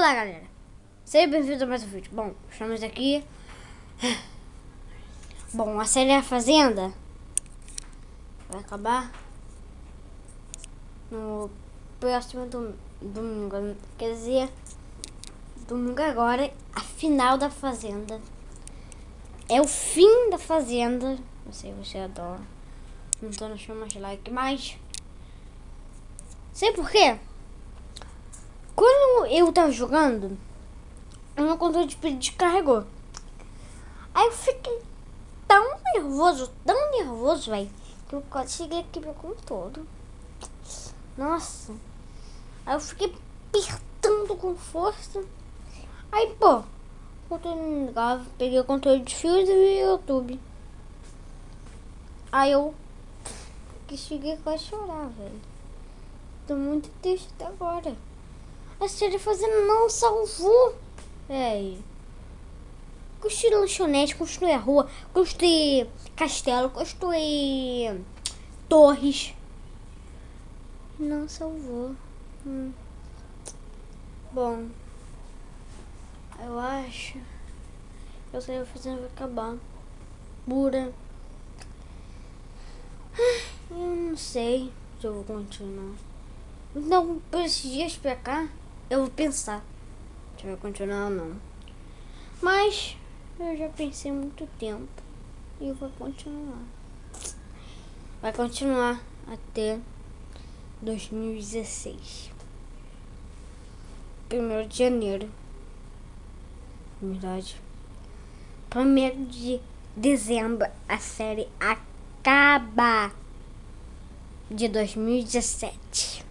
Olá, galera, seja bem-vindo a mais um vídeo. Bom, estamos aqui. Bom, a série A Fazenda vai acabar no próximo domingo. Quer dizer, domingo agora, a final da Fazenda. É o fim da Fazenda. Não sei, você adora. Não tô deixando mais like, mas sei por quê? Quando eu tava jogando, o meu controle descarregou. Aí eu fiquei tão nervoso, velho, que eu quase cheguei aqui meu controle. Nossa. Aí eu fiquei apertando com força. Aí, pô, o controle não ligava. Peguei o controle de fios e vi o YouTube. Aí eu cheguei quase a chorar, velho. Tô muito triste até agora. A série Fazenda não salvou, velho. Construir lanchonete, construir a rua, construir castelo, construir torres. Não salvou. Bom, eu acho que a série Fazenda vai acabar. Pura. Eu não sei se eu vou continuar. Então, por esses dias pra cá, eu vou pensar se eu vou continuar ou não. Mas eu já pensei há muito tempo e eu vou continuar. Vai continuar até 2016. 1º de janeiro. Na verdade, 1º de dezembro a série acaba. De 2017.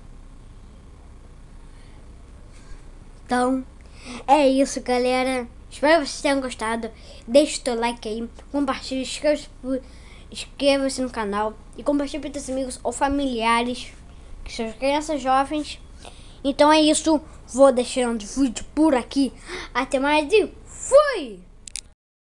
Então, é isso, galera. Espero que vocês tenham gostado. Deixe o seu like aí, compartilhe, inscreva-se no canal e compartilhe para seus amigos ou familiares, que são crianças jovens. Então é isso, vou deixando o vídeo por aqui. Até mais e fui!